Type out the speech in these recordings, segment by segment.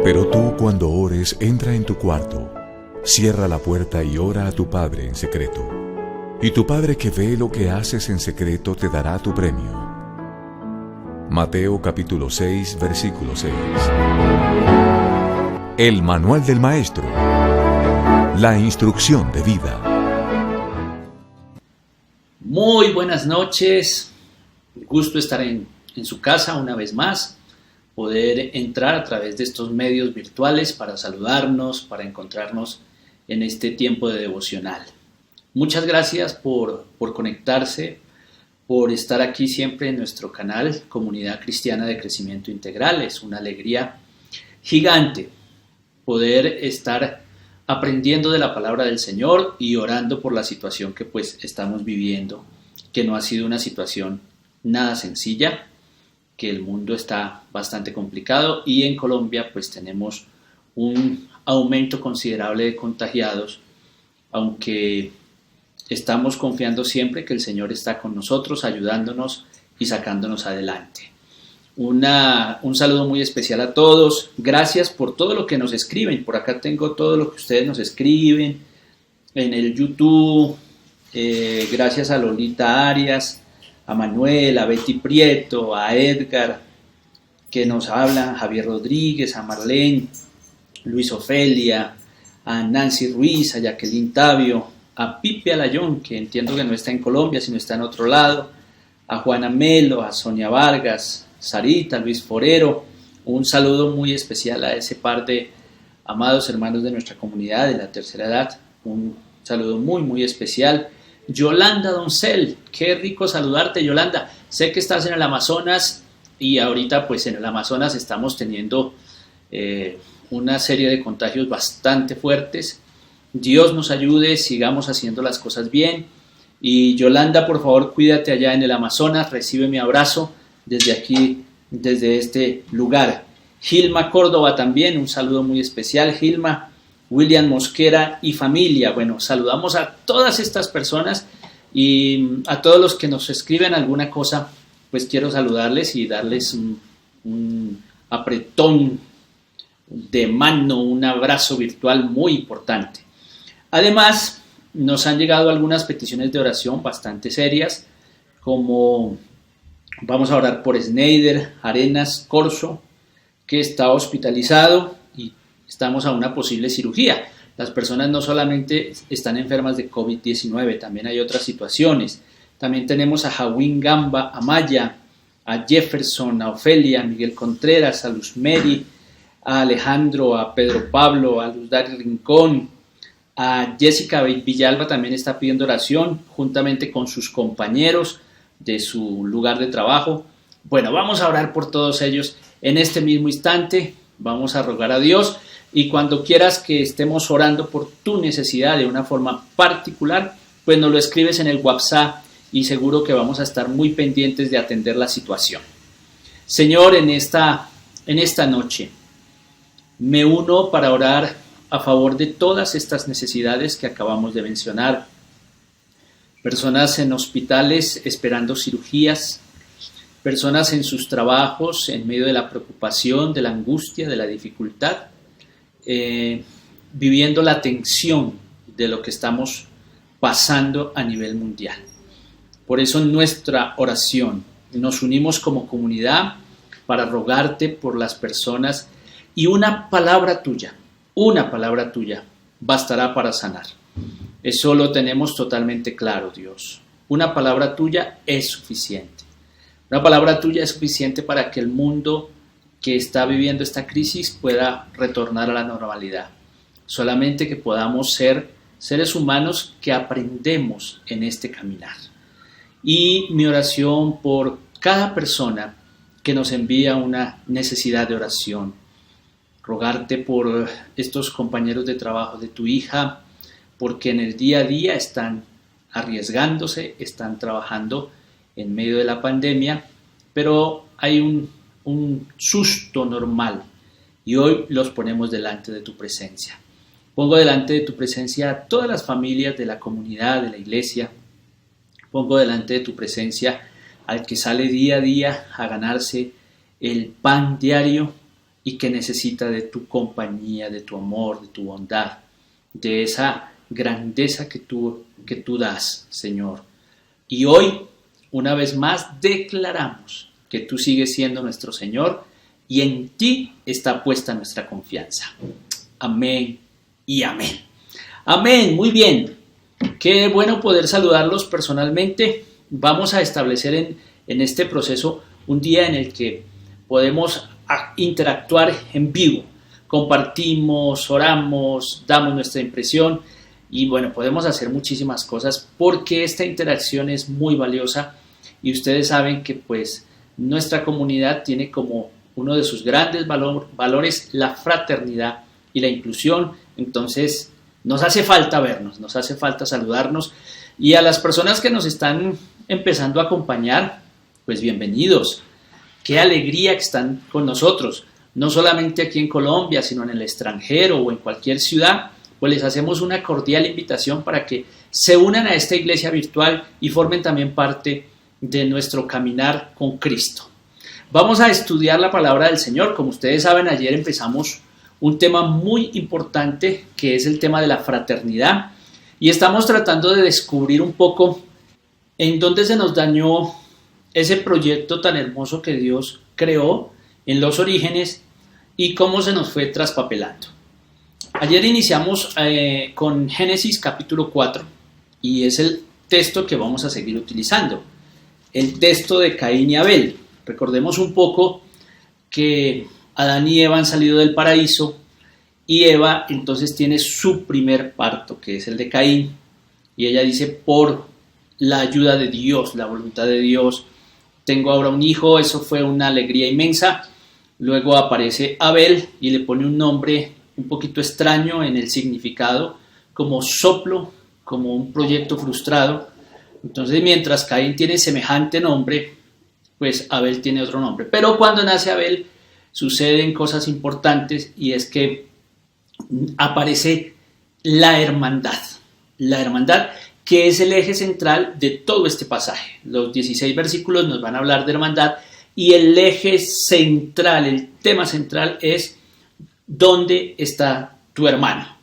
Pero tú, cuando ores, entra en tu cuarto, cierra la puerta y ora a tu Padre en secreto. Y tu Padre que ve lo que haces en secreto te dará tu premio. Mateo capítulo 6, versículo 6. El manual del maestro. La instrucción de vida. Muy buenas noches. Gusto estar en su casa una vez más. Poder entrar a través de estos medios virtuales para saludarnos, para encontrarnos en este tiempo de devocional. Muchas gracias por conectarse, por estar aquí siempre en nuestro canal Comunidad Cristiana de Crecimiento Integral. Es una alegría gigante poder estar aprendiendo de la palabra del Señor y orando por la situación que pues estamos viviendo, que no ha sido una situación nada sencilla, que el mundo está bastante complicado y en Colombia pues tenemos un aumento considerable de contagiados, aunque estamos confiando siempre que el Señor está con nosotros, ayudándonos y sacándonos adelante. Un saludo muy especial a todos. Gracias por todo lo que nos escriben. Por acá tengo todo lo que ustedes nos escriben en el YouTube. Gracias a Lolita Arias, a Manuel, a Betty Prieto, a Edgar, que nos hablan, Javier Rodríguez, a Marlene, Luis Ofelia, a Nancy Ruiz, a Jacqueline Tavio, a Pipe Alayón, que entiendo que no está en Colombia, sino está en otro lado, a Juana Melo, a Sonia Vargas, Sarita, Luis Forero. Un saludo muy especial a ese par de amados hermanos de nuestra comunidad de la tercera edad. Un saludo muy, muy especial. Yolanda Doncel, qué rico saludarte, Yolanda. Sé que estás en el Amazonas y ahorita pues en el Amazonas estamos teniendo una serie de contagios bastante fuertes. Dios nos ayude, sigamos haciendo las cosas bien. Y Yolanda, por favor, cuídate allá en el Amazonas, recibe mi abrazo desde aquí, desde este lugar. Gilma Córdoba también, un saludo muy especial, Gilma. William Mosquera y familia. Bueno, saludamos a todas estas personas y a todos los que nos escriben alguna cosa, pues quiero saludarles y darles un apretón de mano, un abrazo virtual muy importante. Además, nos han llegado algunas peticiones de oración bastante serias, como vamos a orar por Sneider Arenas Corso, que está hospitalizado y estamos a una posible cirugía. Las personas no solamente están enfermas de COVID-19, también hay otras situaciones. También tenemos a Jawin Gamba, a Maya, a Jefferson, a Ofelia, a Miguel Contreras, a Luz Mary, a Alejandro, a Pedro Pablo, a Luz Dari Rincón, a Jessica Villalba también está pidiendo oración, juntamente con sus compañeros de su lugar de trabajo. Bueno, vamos a orar por todos ellos en este mismo instante. Vamos a rogar a Dios. Y cuando quieras que estemos orando por tu necesidad de una forma particular, pues nos lo escribes en el WhatsApp y seguro que vamos a estar muy pendientes de atender la situación. Señor, en esta noche me uno para orar a favor de todas estas necesidades que acabamos de mencionar. Personas en hospitales esperando cirugías, personas en sus trabajos en medio de la preocupación, de la angustia, de la dificultad, viviendo la tensión de lo que estamos pasando a nivel mundial. Por eso en nuestra oración nos unimos como comunidad para rogarte por las personas y una palabra tuya bastará para sanar. Eso lo tenemos totalmente claro, Dios. Una palabra tuya es suficiente. Una palabra tuya es suficiente para que el mundo que está viviendo esta crisis pueda retornar a la normalidad. Solamente que podamos ser seres humanos que aprendemos en este caminar. Y mi oración por cada persona que nos envía una necesidad de oración. Rogarte por estos compañeros de trabajo de tu hija, porque en el día a día están arriesgándose, están trabajando en medio de la pandemia, pero hay un susto normal y hoy los ponemos delante de tu presencia. Pongo delante de tu presencia a todas las familias de la comunidad, de la iglesia. Pongo delante de tu presencia al que sale día a día a ganarse el pan diario y que necesita de tu compañía, de tu amor, de tu bondad, de esa grandeza que tú das, Señor. Y hoy, una vez más, declaramos que tú sigues siendo nuestro Señor y en ti está puesta nuestra confianza. Amén y amén. Amén, muy bien. Qué bueno poder saludarlos personalmente. Vamos a establecer en este proceso un día en el que podemos interactuar en vivo. Compartimos, oramos, damos nuestra impresión y bueno, podemos hacer muchísimas cosas porque esta interacción es muy valiosa y ustedes saben que pues nuestra comunidad tiene como uno de sus grandes valores la fraternidad y la inclusión. Entonces nos hace falta vernos, nos hace falta saludarnos y a las personas que nos están empezando a acompañar, pues bienvenidos. Qué alegría que están con nosotros, no solamente aquí en Colombia, sino en el extranjero o en cualquier ciudad, pues les hacemos una cordial invitación para que se unan a esta iglesia virtual y formen también parte de nuestro caminar con Cristo. Vamos a estudiar la palabra del Señor. Como ustedes saben, ayer empezamos un tema muy importante que es el tema de la fraternidad y estamos tratando de descubrir un poco en dónde se nos dañó ese proyecto tan hermoso que Dios creó en los orígenes y cómo se nos fue traspapelando. Ayer iniciamos con Génesis capítulo 4 y es el texto que vamos a seguir utilizando, el texto de Caín y Abel. Recordemos un poco que Adán y Eva han salido del paraíso y Eva entonces tiene su primer parto, que es el de Caín, y ella dice: por la ayuda de Dios, la voluntad de Dios, tengo ahora un hijo. Eso fue una alegría inmensa. Luego aparece Abel y le pone un nombre un poquito extraño en el significado, como soplo, como un proyecto frustrado. Entonces, mientras Caín tiene semejante nombre, pues Abel tiene otro nombre. Pero cuando nace Abel, suceden cosas importantes y es que aparece la hermandad que es el eje central de todo este pasaje. Los 16 versículos nos van a hablar de hermandad y el eje central, el tema central es ¿dónde está tu hermano?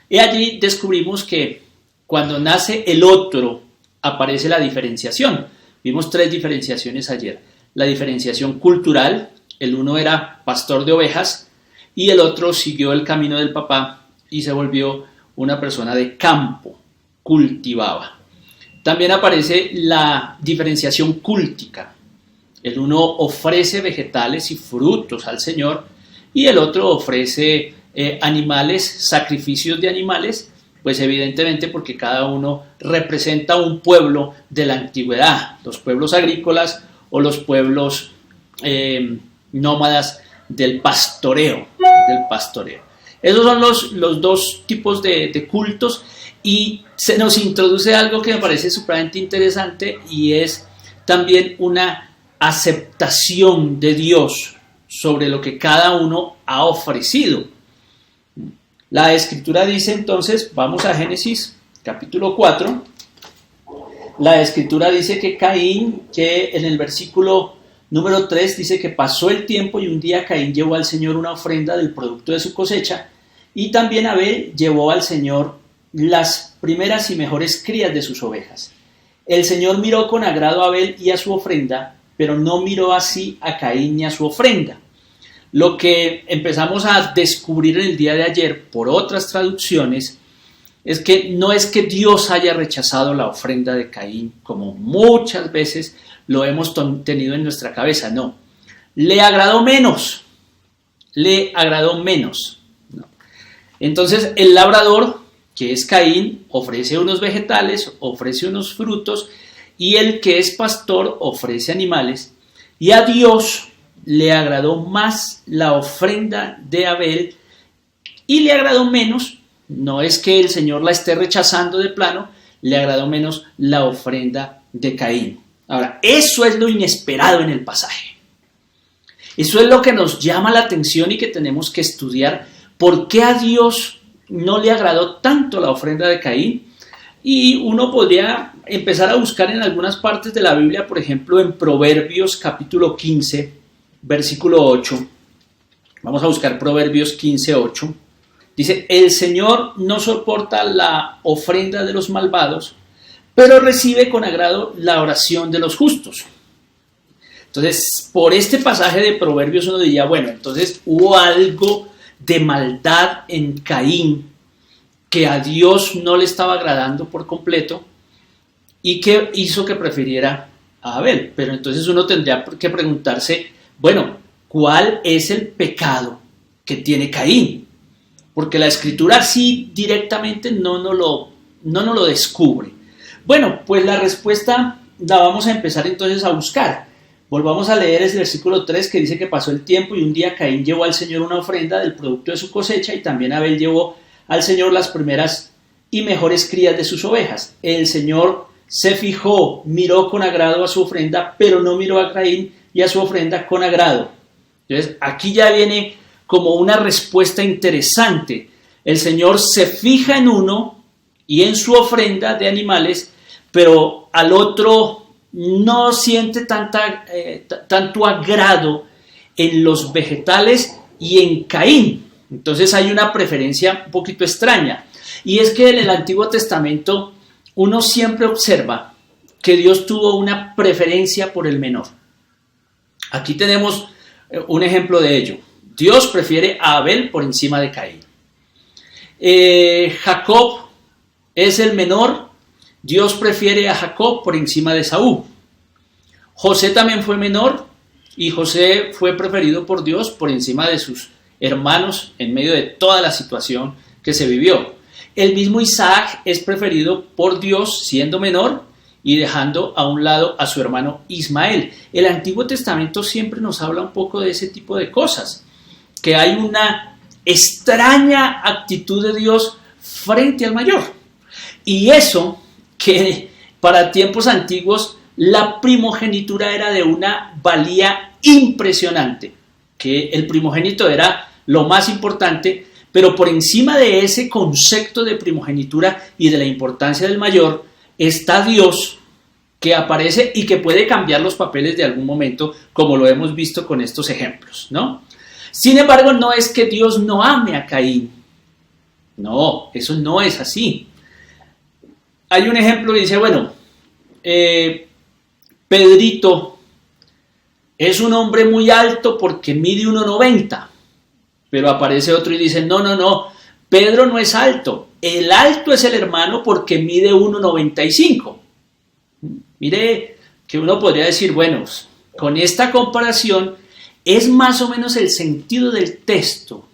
Y allí descubrimos que cuando nace el otro aparece la diferenciación. Vimos 3 diferenciaciones ayer. La diferenciación cultural, el uno era pastor de ovejas y el otro siguió el camino del papá y se volvió una persona de campo, cultivaba. También aparece la diferenciación cúltica. El uno ofrece vegetales y frutos al Señor y el otro ofrece animales, sacrificios de animales, pues evidentemente porque cada uno representa un pueblo de la antigüedad, los pueblos agrícolas o los pueblos nómadas del pastoreo. Esos son los dos tipos de cultos y se nos introduce algo que me parece supremamente interesante y es también una aceptación de Dios sobre lo que cada uno ha ofrecido. La Escritura dice entonces, vamos a Génesis capítulo 4, la Escritura dice que Caín, que en el versículo número 3 dice que pasó el tiempo y un día Caín llevó al Señor una ofrenda del producto de su cosecha y también Abel llevó al Señor las primeras y mejores crías de sus ovejas. El Señor miró con agrado a Abel y a su ofrenda, pero no miró así a Caín ni a su ofrenda. Lo que empezamos a descubrir en el día de ayer por otras traducciones es que no es que Dios haya rechazado la ofrenda de Caín, como muchas veces lo hemos tenido en nuestra cabeza, no. Le agradó menos. No. Entonces el labrador, que es Caín, ofrece unos vegetales, ofrece unos frutos, y el que es pastor ofrece animales, y a Dios le agradó más la ofrenda de Abel y le agradó menos, no es que el Señor la esté rechazando de plano, le agradó menos la ofrenda de Caín. Ahora, eso es lo inesperado en el pasaje. Eso es lo que nos llama la atención y que tenemos que estudiar. ¿Por qué a Dios no le agradó tanto la ofrenda de Caín? Y uno podría empezar a buscar en algunas partes de la Biblia, por ejemplo en Proverbios capítulo 15, versículo 8. Vamos a buscar Proverbios 15:8. Dice, el Señor no soporta la ofrenda de los malvados, pero recibe con agrado la oración de los justos. Entonces, por este pasaje de Proverbios uno diría, bueno, entonces hubo algo de maldad en Caín que a Dios no le estaba agradando por completo y que hizo que prefiriera a Abel. Pero entonces uno tendría que preguntarse, bueno, ¿cuál es el pecado que tiene Caín? Porque la Escritura sí directamente no nos lo descubre. Bueno, pues la respuesta la vamos a empezar entonces a buscar. Volvamos a leer ese versículo 3 que dice que pasó el tiempo y un día Caín llevó al Señor una ofrenda del producto de su cosecha y también Abel llevó al Señor las primeras y mejores crías de sus ovejas. El Señor se fijó, miró con agrado a su ofrenda, pero no miró a Caín y a su ofrenda con agrado. Entonces aquí ya viene como una respuesta interesante. El Señor se fija en uno y en su ofrenda de animales, pero al otro no siente tanto agrado en los vegetales y en Caín. Entonces hay una preferencia un poquito extraña. Y es que en el Antiguo Testamento uno siempre observa que Dios tuvo una preferencia por el menor. Aquí tenemos un ejemplo de ello. Dios prefiere a Abel por encima de Caín. Jacob es el menor. Dios prefiere a Jacob por encima de Esaú. José también fue menor y José fue preferido por Dios por encima de sus hermanos en medio de toda la situación que se vivió. El mismo Isaac es preferido por Dios siendo menor y dejando a un lado a su hermano Ismael. El Antiguo Testamento siempre nos habla un poco de ese tipo de cosas, que hay una extraña actitud de Dios frente al mayor. Y eso que para tiempos antiguos la primogenitura era de una valía impresionante, que el primogénito era lo más importante, pero por encima de ese concepto de primogenitura y de la importancia del mayor, está Dios que aparece y que puede cambiar los papeles de algún momento, como lo hemos visto con estos ejemplos, ¿no? Sin embargo, no es que Dios no ame a Caín. No, eso no es así. Hay un ejemplo que dice, bueno, Pedrito es un hombre muy alto porque mide 1,90, pero aparece otro y dice, no, Pedro no es alto, el alto es el hermano porque mide 1,95. Mire que uno podría decir, bueno, con esta comparación es más o menos el sentido del texto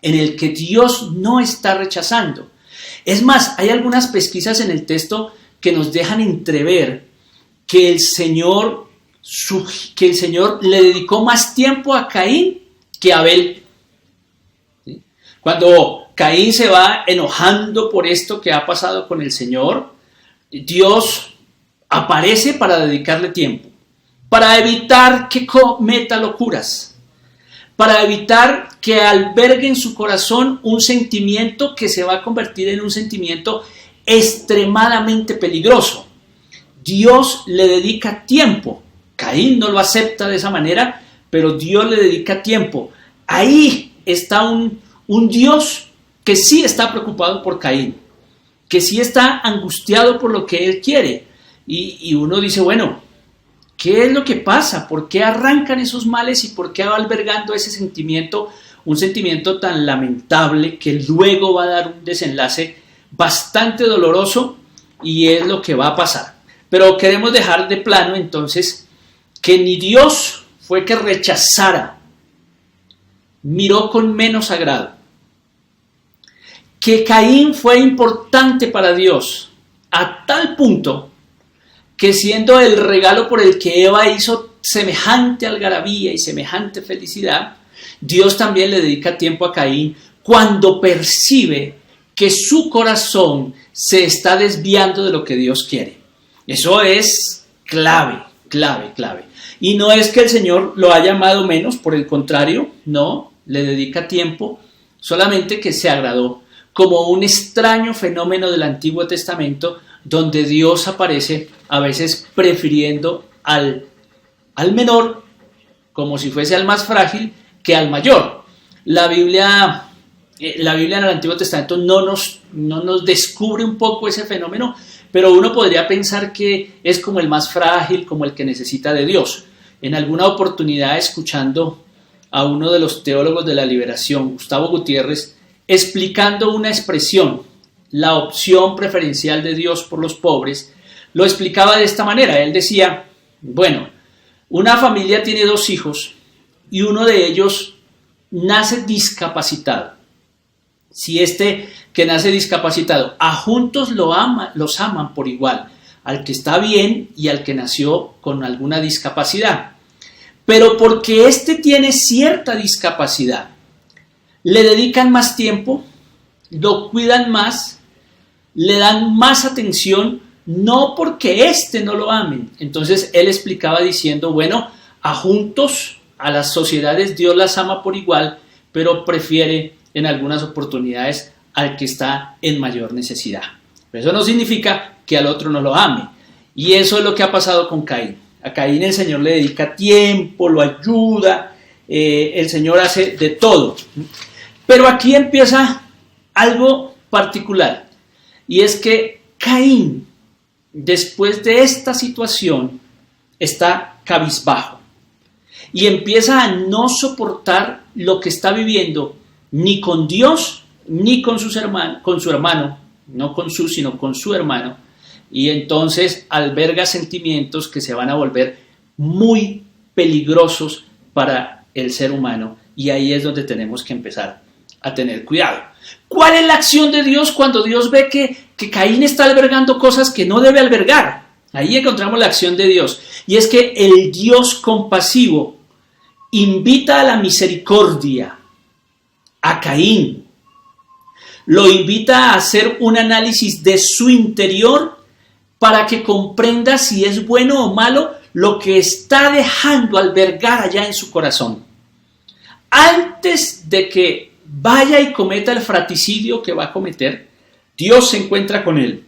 en el que Dios no está rechazando. Es más, hay algunas pesquisas en el texto que nos dejan entrever que el Señor le dedicó más tiempo a Caín que a Abel. ¿Sí? Cuando Caín se va enojando por esto que ha pasado con el Señor, Dios aparece para dedicarle tiempo, para evitar que cometa locuras, para evitar que albergue en su corazón un sentimiento que se va a convertir en un sentimiento extremadamente peligroso. Dios le dedica tiempo. Caín no lo acepta de esa manera, pero Dios le dedica tiempo. Ahí está un Dios que sí está preocupado por Caín, que sí está angustiado por lo que él quiere. Y uno dice, bueno, ¿qué es lo que pasa? ¿Por qué arrancan esos males y por qué va albergando ese sentimiento? Un sentimiento tan lamentable que luego va a dar un desenlace bastante doloroso y es lo que va a pasar. Pero queremos dejar de plano entonces que ni Dios fue que rechazara, miró con menos agrado, que Caín fue importante para Dios a tal punto que siendo el regalo por el que Eva hizo semejante algarabía y semejante felicidad, Dios también le dedica tiempo a Caín cuando percibe que su corazón se está desviando de lo que Dios quiere. Eso es clave. Y no es que el Señor lo haya amado menos, por el contrario, no, le dedica tiempo, solamente que se agradó, como un extraño fenómeno del Antiguo Testamento, donde Dios aparece a veces prefiriendo al menor, como si fuese al más frágil, que al mayor. La Biblia en el Antiguo Testamento no nos descubre un poco ese fenómeno, pero uno podría pensar que es como el más frágil, como el que necesita de Dios. En alguna oportunidad, escuchando a uno de los teólogos de la liberación, Gustavo Gutiérrez, explicando una expresión, la opción preferencial de Dios por los pobres, lo explicaba de esta manera. Él decía, bueno, una familia tiene 2 hijos y uno de ellos nace discapacitado. Si este que nace discapacitado, a juntos los aman por igual, al que está bien y al que nació con alguna discapacidad. Pero porque este tiene cierta discapacidad, le dedican más tiempo, lo cuidan más, le dan más atención, no porque este no lo amen. Entonces él explicaba diciendo, bueno, a juntos, a las sociedades Dios las ama por igual, pero prefiere en algunas oportunidades al que está en mayor necesidad. Pero eso no significa que al otro no lo ame. Y eso es lo que ha pasado con Caín. A Caín el Señor le dedica tiempo, lo ayuda, el Señor hace de todo. Pero aquí empieza algo particular, y es que Caín, después de esta situación, está cabizbajo y empieza a no soportar lo que está viviendo, ni con Dios, ni con su hermano, no con su, sino con su hermano, y entonces alberga sentimientos que se van a volver muy peligrosos para el ser humano, y ahí es donde tenemos que empezar a tener cuidado. ¿Cuál es la acción de Dios cuando Dios ve que Caín está albergando cosas que no debe albergar? Ahí encontramos la acción de Dios, y es que el Dios compasivo invita a la misericordia a Caín, lo invita a hacer un análisis de su interior para que comprenda si es bueno o malo lo que está dejando albergar allá en su corazón. Antes de que vaya y cometa el fratricidio que va a cometer, Dios se encuentra con él.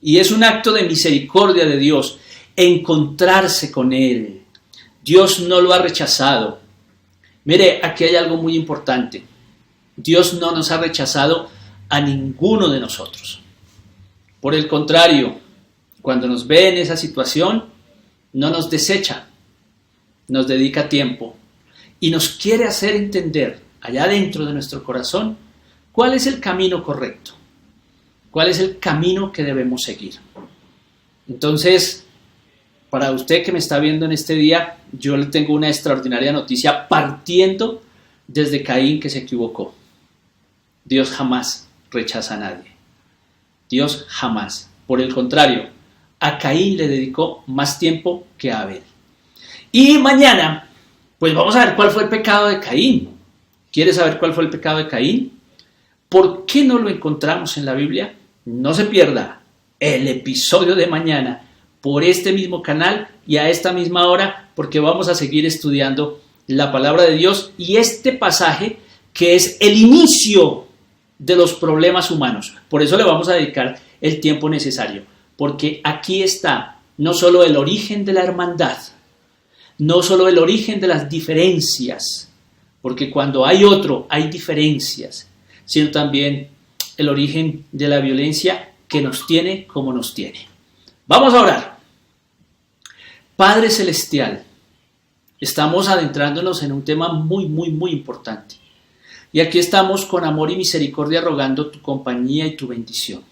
Y es un acto de misericordia de Dios encontrarse con él. Dios no lo ha rechazado. Mire, aquí hay algo muy importante. Dios no nos ha rechazado a ninguno de nosotros. Por el contrario, cuando nos ve en esa situación, no nos desecha, nos dedica tiempo y nos quiere hacer entender allá dentro de nuestro corazón cuál es el camino correcto, cuál es el camino que debemos seguir. Entonces, para usted que me está viendo en este día, yo le tengo una extraordinaria noticia partiendo desde Caín, que se equivocó. Dios jamás rechaza a nadie. Dios jamás. Por el contrario, a Caín le dedicó más tiempo que a Abel. Y mañana, pues vamos a ver cuál fue el pecado de Caín. ¿Quieres saber cuál fue el pecado de Caín? ¿Por qué no lo encontramos en la Biblia? No se pierda el episodio de mañana por este mismo canal y a esta misma hora, porque vamos a seguir estudiando la palabra de Dios y este pasaje que es el inicio de los problemas humanos. Por eso le vamos a dedicar el tiempo necesario, porque aquí está no solo el origen de la hermandad, no solo el origen de las diferencias, porque cuando hay otro hay diferencias, sino también el origen de la violencia que nos tiene como nos tiene. Vamos a orar. Padre Celestial, estamos adentrándonos en un tema muy importante. Y aquí estamos con amor y misericordia rogando tu compañía y tu bendición.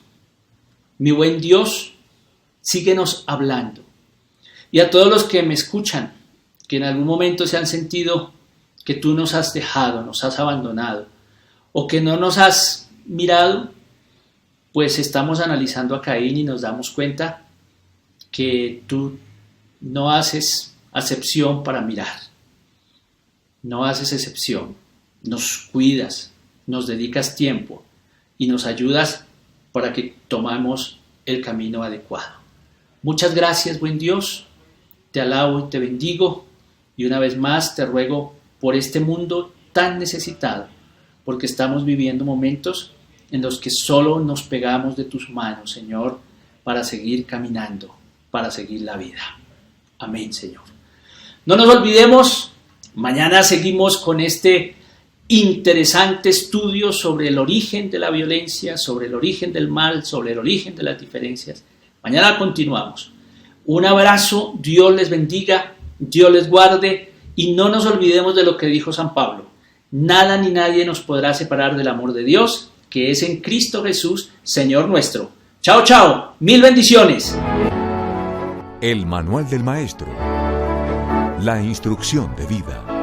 Mi buen Dios, síguenos hablando. Y a todos los que me escuchan, que en algún momento se han sentido que tú nos has dejado, nos has abandonado, o que no nos has mirado, pues estamos analizando a Caín y nos damos cuenta que tú no haces acepción para mirar. No haces excepción. Nos cuidas, nos dedicas tiempo y nos ayudas para que tomemos el camino adecuado. Muchas gracias, buen Dios. Te alabo y te bendigo. Y una vez más te ruego por este mundo tan necesitado, porque estamos viviendo momentos en los que solo nos pegamos de tus manos, Señor, para seguir caminando, para seguir la vida. Amén, Señor. No nos olvidemos, mañana seguimos con este interesante estudio sobre el origen de la violencia, sobre el origen del mal, sobre el origen de las diferencias. Mañana continuamos. Un abrazo, Dios les bendiga, Dios les guarde y no nos olvidemos de lo que dijo San Pablo. Nada ni nadie nos podrá separar del amor de Dios, que es en Cristo Jesús, Señor nuestro. Chao, chao. Mil bendiciones. El Manual del Maestro. La instrucción de vida.